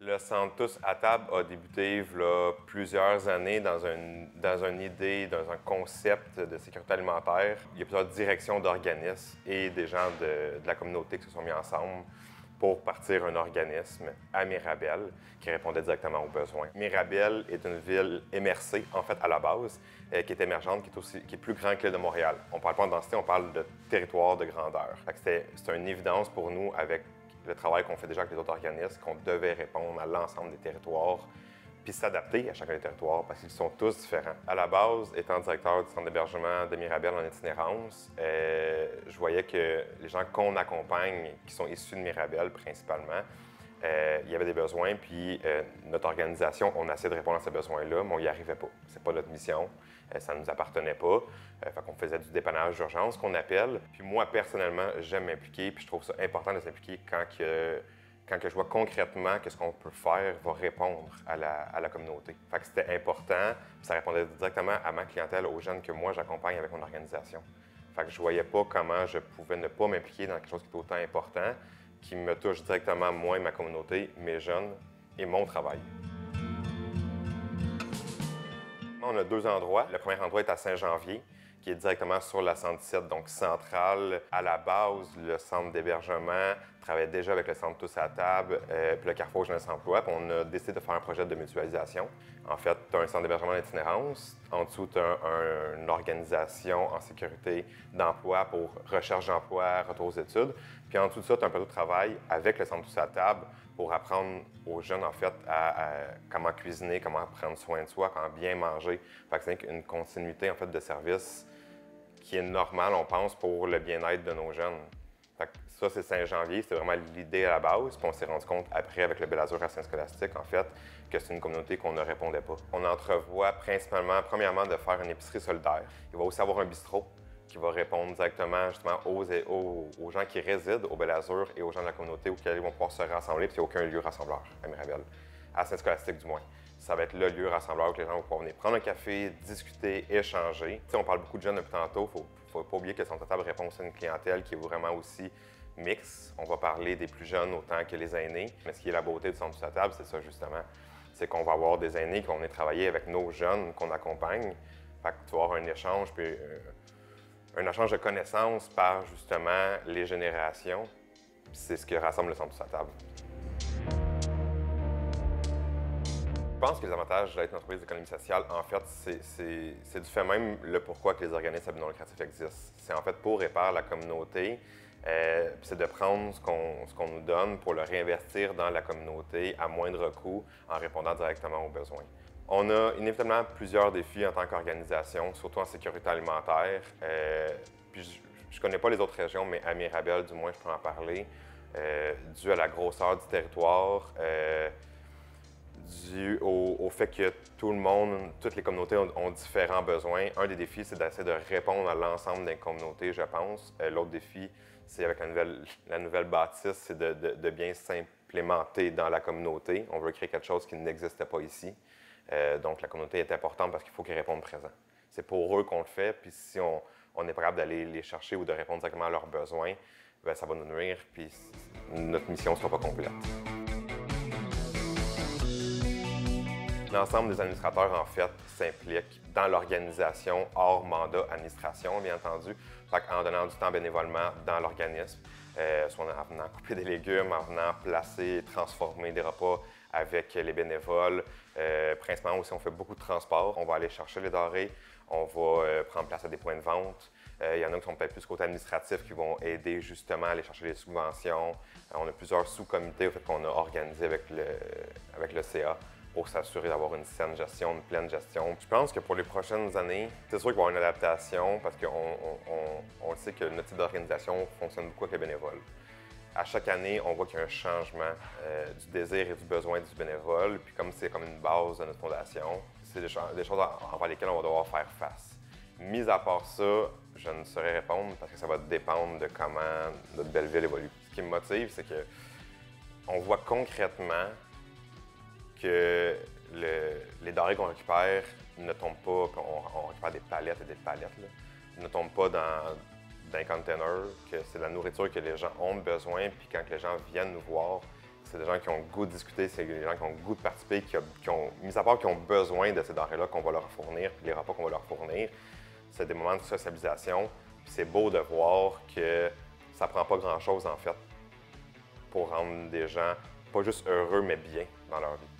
Le Centre Tous à table a débuté il y a plusieurs années dans une idée, dans un concept de sécurité alimentaire. Il y a plusieurs directions d'organismes et des gens de la communauté qui se sont mis ensemble pour partir un organisme à Mirabel qui répondait directement aux besoins. Mirabel est une ville émercée, en fait, à la base, qui est émergente, qui est plus grande que l'île de Montréal. On ne parle pas de densité, on parle de territoire de grandeur. C'était une évidence pour nous, avec le travail qu'on fait déjà avec les autres organismes, qu'on devait répondre à l'ensemble des territoires puis s'adapter à chacun des territoires parce qu'ils sont tous différents. À la base, étant directeur du centre d'hébergement de Mirabel en itinérance, je voyais que les gens qu'on accompagne, qui sont issus de Mirabel principalement, il y avait des besoins, puis notre organisation, on a essayé de répondre à ces besoins-là, mais on n'y arrivait pas. C'est pas notre mission, ça ne nous appartenait pas. Fait qu'on faisait du dépannage d'urgence, qu'on appelle. Puis moi, personnellement, j'aime m'impliquer, puis je trouve ça important de s'impliquer quand je vois concrètement que ce qu'on peut faire va répondre à la communauté. Fait que c'était important, puis ça répondait directement à ma clientèle, aux jeunes que moi j'accompagne avec mon organisation. Fait que je voyais pas comment je pouvais ne pas m'impliquer dans quelque chose qui est autant important, qui me touche directement moi et ma communauté, mes jeunes et mon travail. On a deux endroits. Le premier endroit est à Saint-Janvier, qui est directement sur la 117, donc centrale. À la base, le centre d'hébergement travaillait déjà avec le centre Tous à la table, puis le Carrefour Jeunesse Emploi, puis on a décidé de faire un projet de mutualisation. En fait, tu as un centre d'hébergement d'itinérance. En dessous, tu as une organisation en sécurité d'emploi pour recherche d'emploi, retour aux études. Puis en dessous de ça, tu as un plateau de travail avec le centre Tous à la table pour apprendre aux jeunes, en fait, à comment cuisiner, comment prendre soin de soi, comment bien manger. Fait que c'est une continuité, en fait, de service qui est normale, on pense, pour le bien-être de nos jeunes. Fait que ça, c'est Saint-Janvier, c'était vraiment l'idée à la base. Puis on s'est rendu compte après, avec le Bel Azur à Saint-Scolastique, en fait, que c'est une communauté qu'on ne répondait pas. On entrevoit principalement, premièrement, de faire une épicerie solidaire. Il va aussi avoir un bistrot qui va répondre directement justement aux gens qui résident au Bel Azur et aux gens de la communauté auxquels ils vont pouvoir se rassembler, puis il n'y a aucun lieu rassembleur à Mirabel, à Saint-Scolastique du moins. Ça va être le lieu rassembleur où les gens vont pouvoir venir prendre un café, discuter, échanger. T'sais, on parle beaucoup de jeunes depuis tantôt, il ne faut pas oublier que Centre à table répond à une clientèle qui est vraiment aussi mixte. On va parler des plus jeunes autant que les aînés. Mais ce qui est la beauté du Centre à table, c'est ça justement. C'est qu'on va avoir des aînés qui vont venir travailler avec nos jeunes qu'on accompagne. Fait que tu vas avoir un échange, puis un échange de connaissances par justement les générations. C'est ce qui rassemble le Centre à table. Je pense que les avantages d'être une entreprise d'économie sociale, en fait, c'est du fait même le pourquoi que les organismes à but non lucratif existent. C'est en fait pour réparer la communauté, c'est de prendre ce qu'on nous donne pour le réinvestir dans la communauté à moindre coût en répondant directement aux besoins. On a inévitablement plusieurs défis en tant qu'organisation, surtout en sécurité alimentaire. Puis je connais pas les autres régions, mais à Mirabel, du moins, je peux en parler, dû à la grosseur du territoire, dû au fait que tout le monde, toutes les communautés ont différents besoins. Un des défis, c'est d'essayer de répondre à l'ensemble des communautés, je pense. L'autre défi, c'est avec la nouvelle bâtisse, c'est de bien s'implémenter dans la communauté. On veut créer quelque chose qui n'existait pas ici. Donc la communauté est importante parce qu'il faut qu'ils répondent présent. C'est pour eux qu'on le fait, puis si on est capable d'aller les chercher ou de répondre directement à leurs besoins, bien, ça va nous nuire, puis notre mission ne sera pas complète. L'ensemble des administrateurs, en fait, s'impliquent dans l'organisation hors mandat administration, bien entendu. En donnant du temps bénévolement dans l'organisme, soit en venant couper des légumes, en venant placer et transformer des repas avec les bénévoles. Principalement aussi, on fait beaucoup de transport. On va aller chercher les denrées, on va prendre place à des points de vente. Il y en a qui sont peut-être plus côté administratif qui vont aider justement à aller chercher les subventions. On a plusieurs sous-comités qu'on a organisés avec le CA pour s'assurer d'avoir une saine gestion, une pleine gestion. Je pense que pour les prochaines années, c'est sûr qu'il va y avoir une adaptation parce qu'on sait que notre type d'organisation fonctionne beaucoup avec les bénévoles. À chaque année, on voit qu'il y a un changement du désir et du besoin du bénévole. Puis comme c'est comme une base de notre fondation, c'est des choses envers lesquelles on va devoir faire face. Mis à part ça, je ne saurais répondre parce que ça va dépendre de comment notre belle ville évolue. Ce qui me motive, c'est que on voit concrètement que les denrées qu'on récupère ne tombent pas, qu'on récupère des palettes et des palettes, là, ne tombent pas dans un container, que c'est la nourriture que les gens ont besoin, puis quand les gens viennent nous voir, C'est des gens qui ont le goût de discuter, c'est des gens qui ont le goût de participer, qui ont, mis à part qui ont besoin de ces denrées-là qu'on va leur fournir, puis les repas qu'on va leur fournir. C'est des moments de socialisation. Puis c'est beau de voir que ça prend pas grand-chose, en fait, pour rendre des gens pas juste heureux, mais bien dans leur vie.